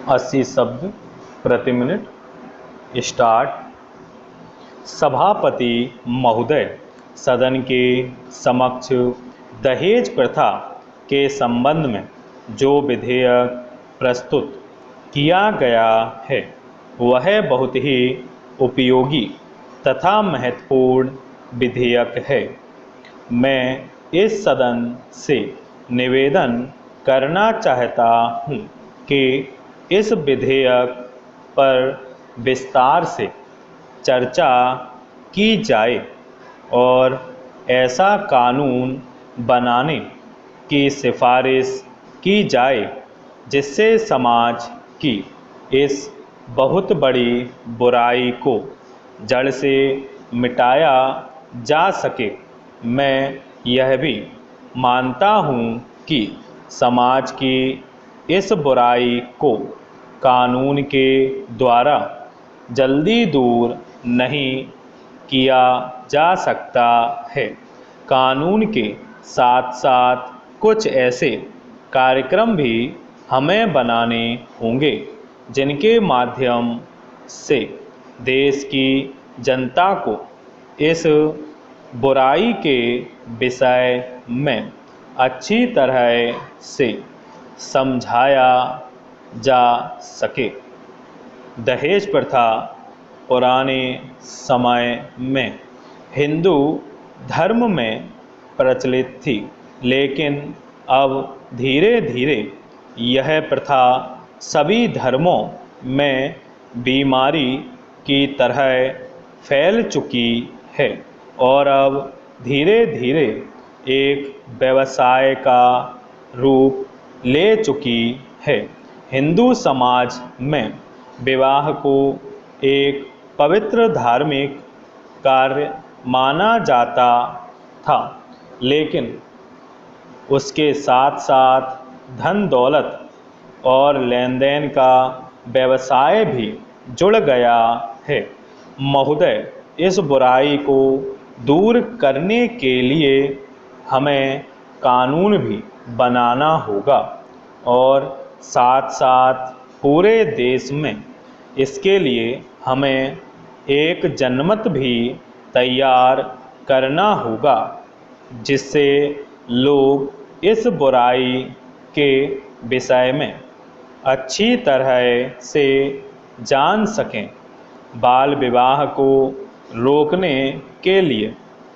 80 शब्द प्रति minute. Start. सभापति महोदय, सदन के समक्ष दहेज प्रथा के संबंध में जो विधेयक प्रस्तुत किया गया है वह बहुत ही उपयोगी तथा महत्वपूर्ण विधेयक है। मैं इस सदन से निवेदन करना चाहता हूँ कि इस विधेयक पर विस्तार से चर्चा की जाए और ऐसा कानून बनाने की सिफारिश की जाए जिससे समाज की इस बहुत बड़ी बुराई को जड़ से मिटाया जा सके। मैं यह भी मानता हूँ कि समाज की इस बुराई को कानून के द्वारा जल्दी दूर नहीं किया जा सकता है। कानून के साथ साथ कुछ ऐसे कार्यक्रम भी हमें बनाने होंगे जिनके माध्यम से देश की जनता को इस बुराई के विषय में अच्छी तरह से समझाया जा सके। दहेज प्रथा पुराने समय में हिंदू धर्म में प्रचलित थी, लेकिन अब धीरे धीरे यह प्रथा सभी धर्मों में बीमारी की तरह फैल चुकी है और अब धीरे धीरे एक व्यवसाय का रूप ले चुकी है। हिंदू समाज में विवाह को एक पवित्र धार्मिक कार्य माना जाता था, लेकिन उसके साथ साथ धन दौलत और लेन देन का व्यवसाय भी जुड़ गया है। महोदय, इस बुराई को दूर करने के लिए हमें कानून भी बनाना होगा और साथ साथ पूरे देश में इसके लिए हमें एक जनमत भी तैयार करना होगा जिससे लोग इस बुराई के विषय में अच्छी तरह से जान सकें। बाल विवाह को रोकने के लिए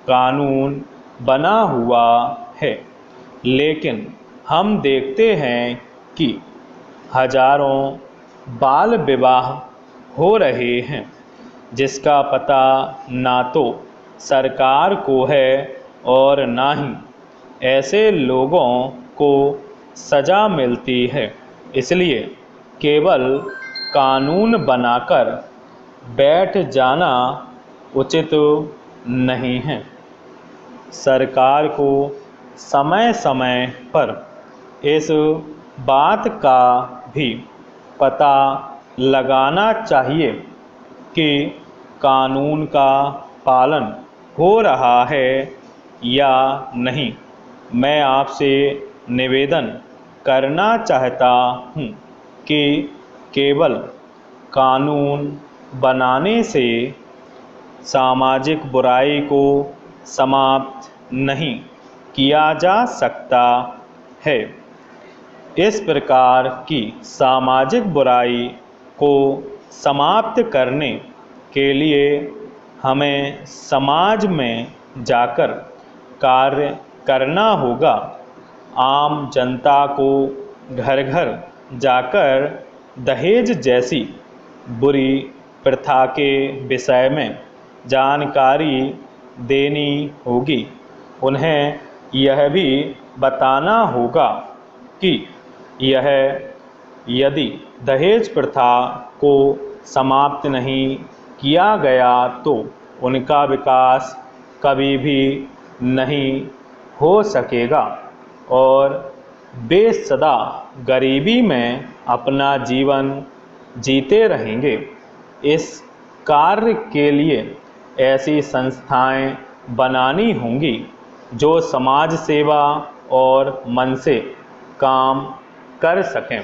कानून बना हुआ है, लेकिन हम देखते हैं कि हजारों बाल विवाह हो रहे हैं जिसका पता ना तो सरकार को है और ना ही ऐसे लोगों को सज़ा मिलती है। इसलिए केवल कानून बनाकर बैठ जाना उचित नहीं है। सरकार को समय समय पर इस बात का भी पता लगाना चाहिए कि कानून का पालन हो रहा है या नहीं। मैं आपसे निवेदन करना चाहता हूँ कि केवल कानून बनाने से सामाजिक बुराई को समाप्त नहीं किया जा सकता है। इस प्रकार की सामाजिक बुराई को समाप्त करने के लिए हमें समाज में जाकर कार्य करना होगा। आम जनता को घर घर जाकर दहेज जैसी बुरी प्रथा के विषय में जानकारी देनी होगी। उन्हें यह भी बताना होगा कि यदि दहेज प्रथा को समाप्त नहीं किया गया तो उनका विकास कभी भी नहीं हो सकेगा और वे सदा गरीबी में अपना जीवन जीते रहेंगे। इस कार्य के लिए ऐसी संस्थाएं बनानी होंगी जो समाज सेवा और मन से काम कर सकें।